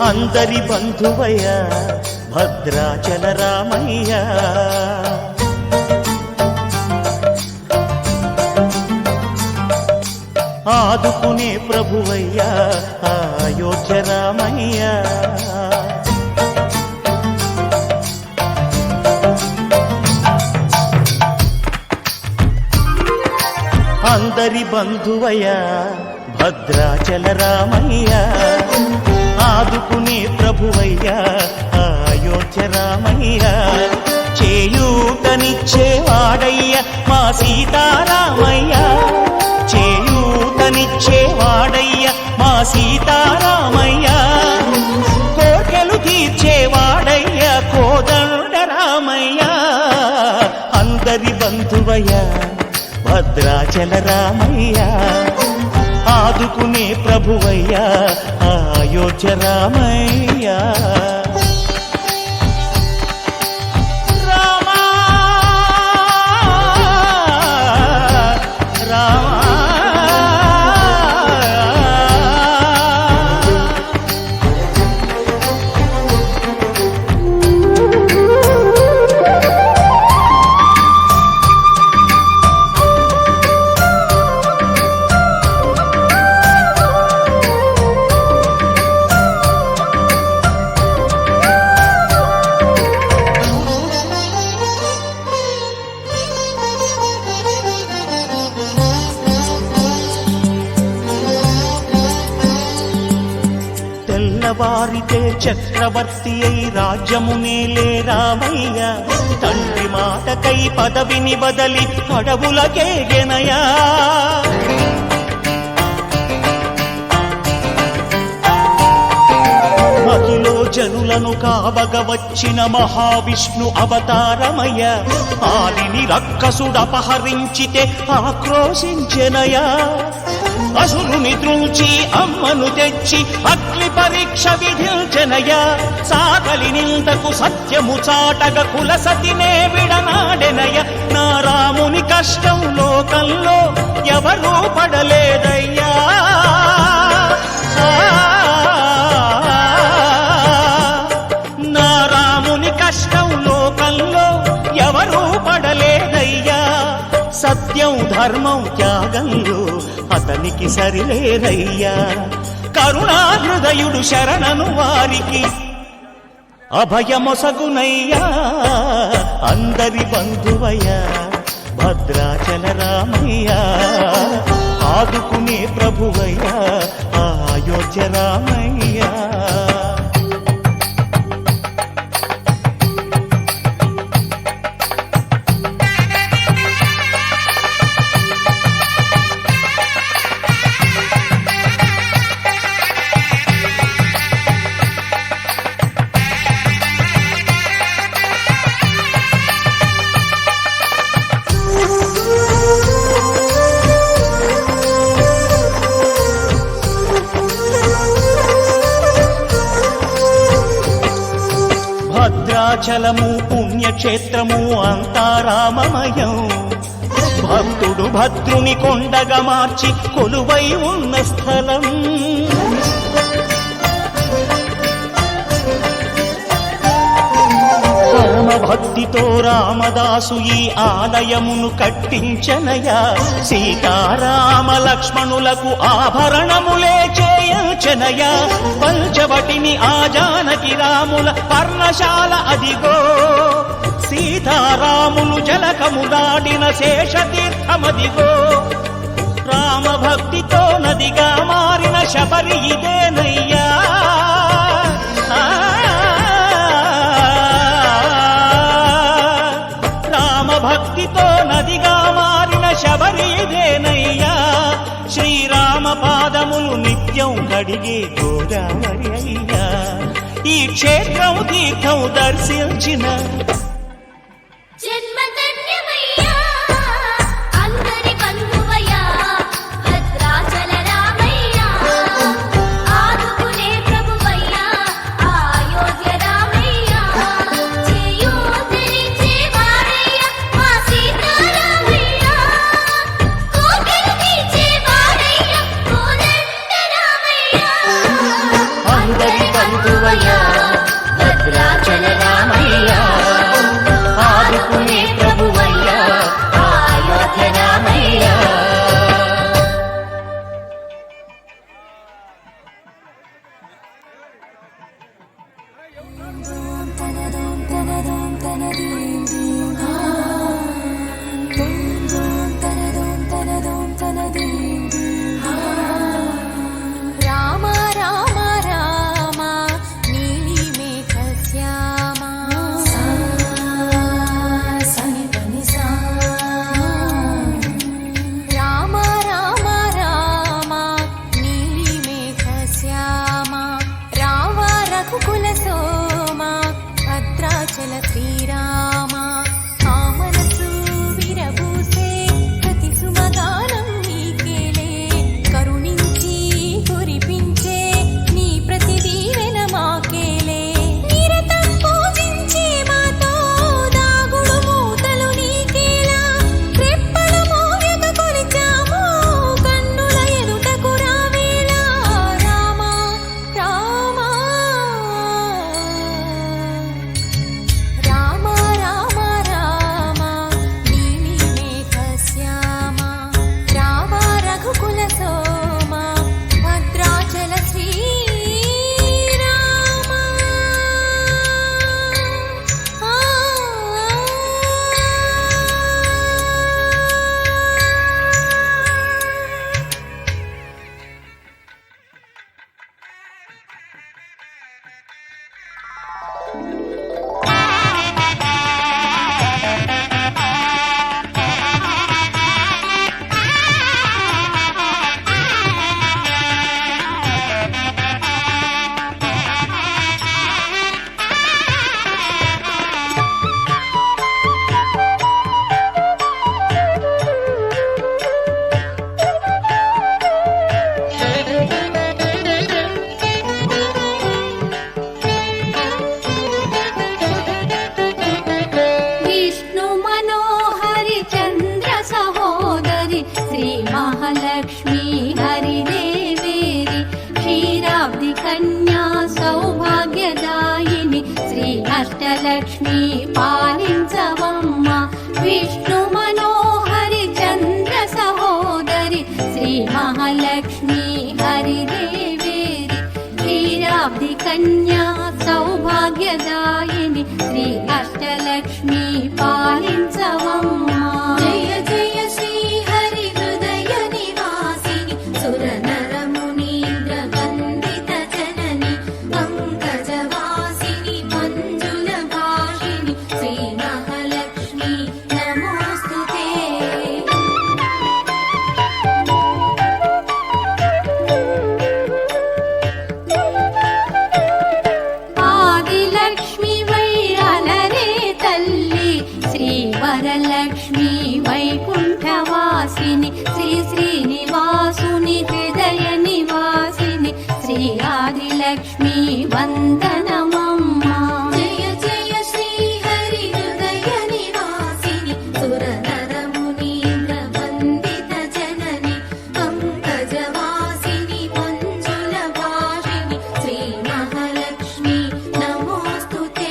అందరి బంధువయ్య భద్రాచల రామయ్య. ఆదుకునే ప్రభువయ్య అయోధ్య రామయ్య. అందరి బంధువయ్య భద్రాచల రామయ్య. ఆదుకునే ప్రభువయ్య అయోధ్య రామయ్య. చేయూతనిచ్చేవాడయ్య మా సీతారామయ్య. చేయూతనిచ్చేవాడయ్య మా సీతారామయ్య. కోర్కెలు తీర్చేవాడయ్య కోదండ రామయ్య. అందరి బంధువయ్య భద్రాచల రామయ్య. ఆదుకునే ప్రభువయ్య అయోధ్య రామయ్య. వారితే చక్రవర్తి అయి రాజ్యమునేలే రామయ్య. తండ్రి మాటకై పదవిని బదలి అడవులకేగెనయా. మహిలో జనులను కావగ వచ్చిన మహావిష్ణు అవతారమయ్య. ఆదిని రక్కసుడపహరించితే ఆక్రోశించెనయా. అసురుని త్రుంచి అమ్మను తెచ్చి అగ్ని పరీక్ష విధించెనయా. సాగలి నిందకు సత్యము చాటగ కులసతినే విడనాడెనయ. నా రాముని కష్టం లోకంలో ఎవరూ పడలేదయ్యా. నా రాముని కష్టం లోకంలో ఎవరూ పడలేదయ్యా. సత్యం ధర్మం త్యాగంలో అతనికి సరిలేరయ్యా. కరుణా హృదయుడు శరణను వారికి అభయమొసగునయ్యా. అందరి బంధువయ్య భద్రాచల రామయ్య. ఆదుకునే ప్రభువయ్య అయోధ్య రామయ్య. భద్రాచలము పుణ్యక్షేత్రము అంతా రామమయం. భక్తుడు భద్రుని కొండగా మార్చి కొలువై ఉన్న స్థలం. భక్తితో రామదాసు ఈ ఆలయమును కట్టించనయా. సీతారామ లక్ష్మణులకు ఆభరణములే చేయించనయా. పంచవటిని ఆ జానకి రాముల పర్ణశాల అదిగో. సీతారాములు జలకములాడిన శేషతీర్థమదిగో. రామభక్తితో నదిగా మారిన శబరి ఇదేనయ్యా. భక్తితో నదిగా మారిన శబరిదేనయ్యా. శ్రీరామ పాదములు నిత్యం కడిగే గోదావరి అయ్యా. ఈ క్షేత్రం తీర్థం దర్శించిన అందరి బంధువు భద్రాచల శ్రీరామ ఆ మనసు విరబూసే ప్రతి సుమగానం నీకేలే కరుణించి కురిపించే నీ ప్రతి దీవెన మాకేలే నిరతం పూజించే మాతో దాగుడు మూతలు నీకేలా రెప్పలు మోయక కొలిచాము కన్నుల ఎదుటకు రావేలా రామ రామ రామ రామ రామ నీలి మేఘ శ్యామ రామ రఘుకుల సోమ భద్రాచల శ్రీరామ విష్ణు మనోహరి చంద్ర సహోదరి శ్రీ మహాలక్ష్మి హరిదేవేరి క్షీరాబ్ది కన్యా సౌభాగ్యదాయిని శ్రీ అష్టలక్ష్మి పాలించవమ్మ విష్ణు మనోహరి చంద్ర సహోదరి శ్రీ మహాలక్ష్మి హరిదేవేరి క్షీరాబ్ది కన్యా సౌభాగ్యదాయిని శ్రీ అష్టలక్ష్మి పాలించవమ్మ జయ జయ శ్రీ హరి హృదయ నివాసిని సుర నర మునీంద్ర వందిత జనని పంకజవాసిని మంజుల భాషిని శ్రీ మహాలక్ష్మి నమోస్తుతే ఆదిలక్ష్మి వై అలరే తల్లి శ్రీ వరలక్ష్మి వైకుంఠవాసిని శ్రీ శ్రీనివాసుని హృదయ నివాసిని శ్రీ ఆదిలక్ష్మి వందనమమ్మ జయ జయ శ్రీ హరి హృదయ నివాసిని సుర నర మునీంద్ర వందిత జనని పంకజవాసిని మంజుల భాషిని శ్రీ మహాలక్ష్మి నమోస్తుతే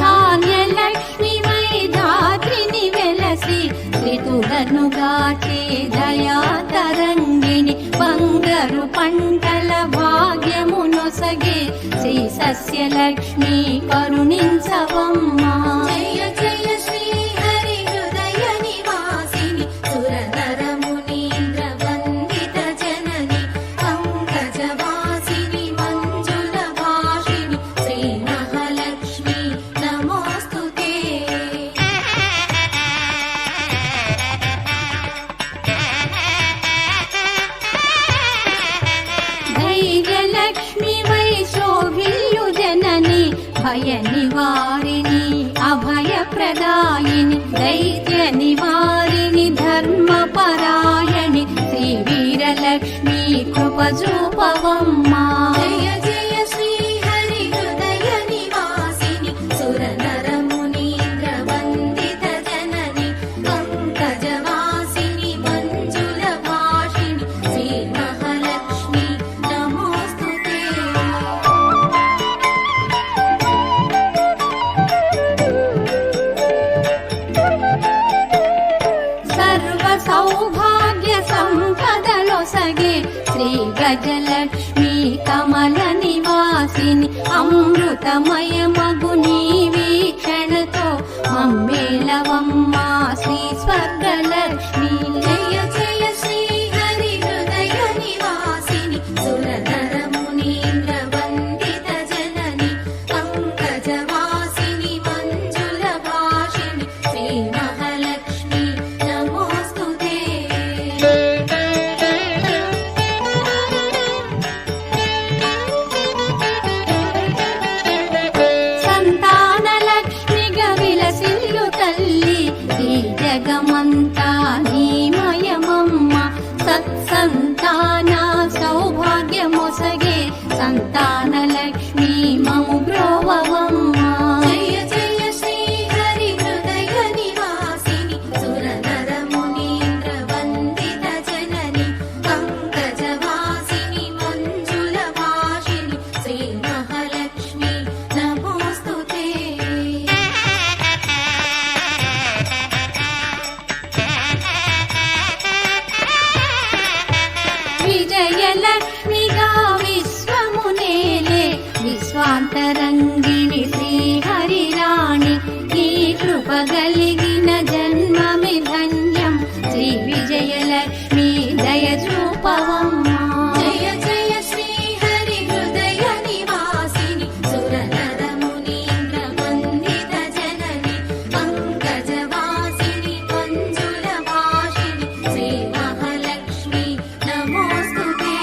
ధాన్యలక్ష్మి వై ధాత్రిని వెలసి త్రితులను గాచే దయా తరంగిణి బంగారు పంటల భాగ్యమునొసగే శ్రీ సస్యలక్ష్మి కరుణించవమ్మ జయ జయ శ్రీ హరి హృదయ నివాసిని సుర నర మునీంద్ర వందిత జనని పంకజవాసిని మంజుల భాషిని శ్రీ మహాలక్ష్మి నమోస్తుతే ధైర్యలక్ష్మి వై శోభిల్యు జనని భయ నివారిణి అభయ ప్రదాయిని దైత్య నివారిణి ధర్మ పరాయణి శ్రీ వీరలక్ష్మి కృప చూపవమ్మ జయ జయ శ్రీ హరి హృదయ నివాసిని సుర నర మునీంద్ర వందిత జనని పంకజవాసిని మంజుల భాషిని శ్రీ మహాలక్ష్మి నమోస్తుతే సర్వ సౌభాగ్య సంపదలొసగే శ్రీ గజలక్ష్మి కమల నివాసిని అమృతమయ మగు నీ వీక్షణతో మమ్మేలవమ్మ శ్రీ స్వర్గలక్ష్మి జయ జయ శ్రీ హరి హృదయ నివాసిని సుర నర మునీంద్ర వందిత జనని పంకజవాసిని మంజుల భాషిని శ్రీ మహాలక్ష్మి నమోస్తుతే సంతాన సౌభాగ్యమొసగే సంతాన లక్ష్మి మము బ్రోవవమ్మ. జయ జయ శ్రీ హరి హృదయ నివాసిని సుర నర మునీంద్ర వందిత జనని పంకజవాసిని మంజుల భాషిని శ్రీ మహాలక్ష్మి నమోస్తుతే. విజయలక్ష్మిగా విశ్వమునేలే విశ్వాంతరంగిణి శ్రీహరి రాణి నీ కృప కలిగిన జన్మమి ధన్యం శ్రీ విజయలక్ష్మి దయ చూపవమ్మ. జయ జయ శ్రీ హరి హృదయ నివాసిని సుర నర మునీంద్ర వందిత జనని పంకజవాసిని మంజుల భాషిని శ్రీ మహాలక్ష్మి నమోస్తుతే.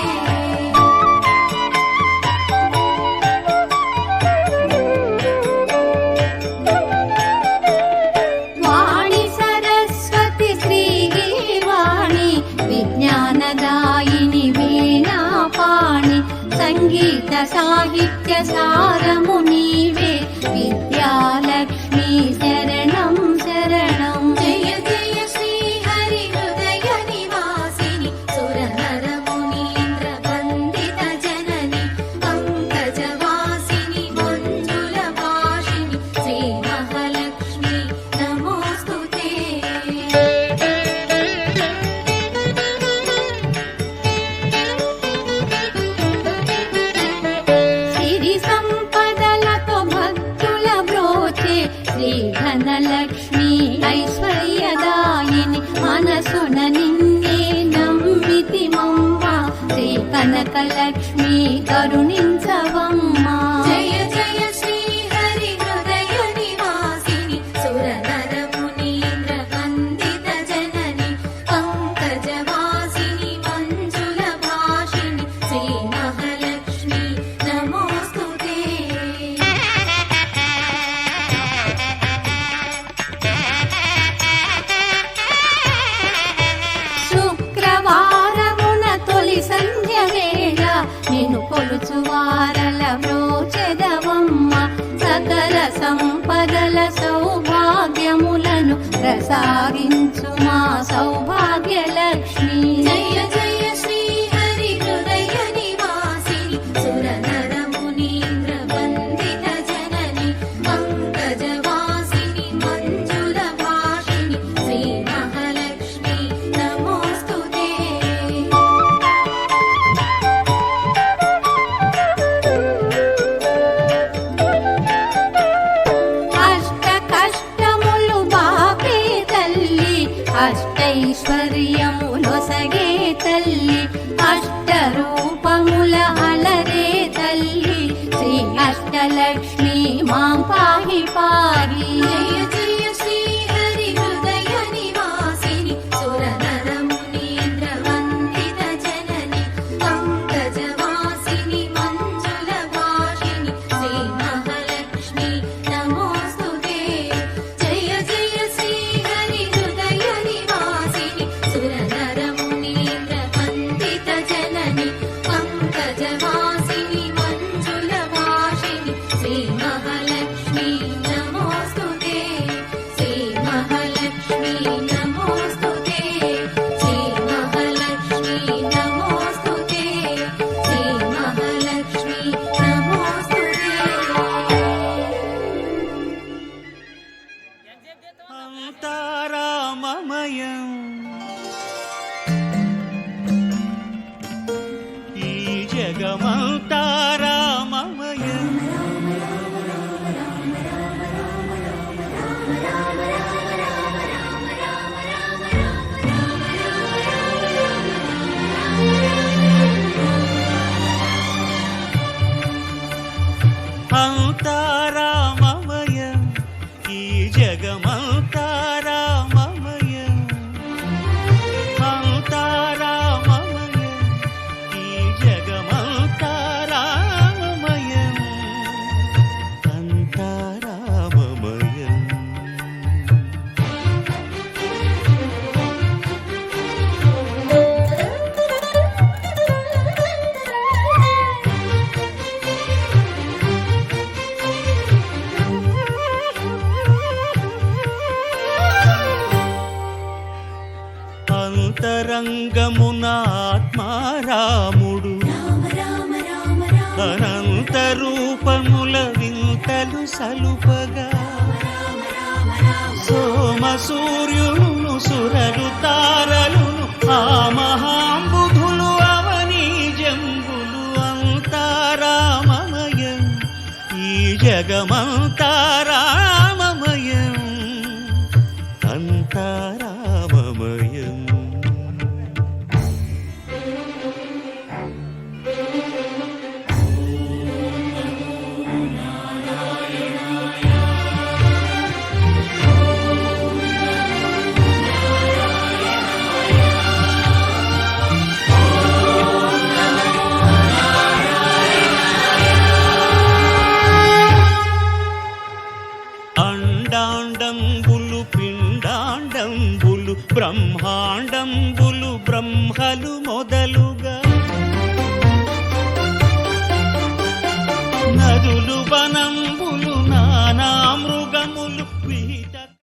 వాణి సరస్వతి శ్రీగిరివాణి విజ్ఞానదాయిని వీణాపాణి సంగీత సాహిత్య సారము నీవే విద్యాలక్ష్మి శరణం శరణం. జయ జయ శ్రీ హరి హృదయ నివాసిని సుర నర మునీంద్ర వందిత జనని పంకజవాసిని మంజుల భాషిని శ్రీ మహాలక్ష్మి నమోస్తుతే. సిరి సంపదలతో భక్తుల బ్రోచే శ్రీ ధనలక్ష్మి ఐశ్వర్యదాయిని మనసున నిన్నే నమ్మితి మమ్మ శ్రీ కనకలక్ష్మి కరుణించవమ్మ. జయ జయ శ్రీ హరి హృదయ నివాసిని సుర నర మునీంద్ర వందిత జనని పంకజవాసిని మంజుల భాషిని శ్రీ మహాలక్ష్మి నమోస్తుతే. శుక్రవారమున తొలి సంధ్య వేళ నిన్ను కొలుచువారల బ్రోచెదవమ్మ. సకల సంపదల సౌభాగ్యములను ప్రసాదించు మా సౌభాగ్యలక్ష్మి. జయ జయ శ్రీ హరి హృదయ నివాసిని సుర నర మునీంద్ర వందిత జనని పంకజవాసిని మంజుల భాషిని శ్రీ మహాలక్ష్మి నమోస్తుతే. అష్ట కష్టములు బాపే తల్లి అష్టైశ్వర్యములొసగే తల్లి అష్ట రూపముల అలరే తల్లి శ్రీ అష్టలక్ష్మి మాం పాహి పాహి. జయ జయ శ్రీ హరి హృదయ నివాసిని సుర నర మునీంద్ర వందిత జనని పంకజవాసిని మంజుల భాషిని శ్రీ మహాలక్ష్మి నమోస్తుతే. జయ జయ శ్రీ హరి హృదయ నివాసిని సుర నర మునీంద్ర వందిత జనని పంకజవాసిని మంజుల భాషిని శ్రీ మహాలక్ష్మి నమోస్తుతే. శ్రీ మహాలక్ష్మి నమోస్తుతే. శ్రీ మహాలక్ష్మి నమోస్తుతే. శ్రీ మహాలక్ష్మి నమోస్తుతే. అంతారామమయం ఈ జగమంతారామమయం. అంతారామమయం ఈ జగమంతారామమయం. అంతారామమయం ఈ జగమంతారామమయం. అంతారామమయం. మా రాముడు రామ రామ రామ రామ అనంత రూపముల వింతలు సలుపగా సోమ సూర్యులను సురలు తారలును ఆ మహాంబుధులు అవనీ జంబులు అంతా రామమయం ఈ జగమంతా రామమయం అంతా రామమయం. అండాండంబులు పిండాండంబులు బ్రహ్మాండంబులు బ్రహ్మలు మొదలుగా నదులు వనంబులు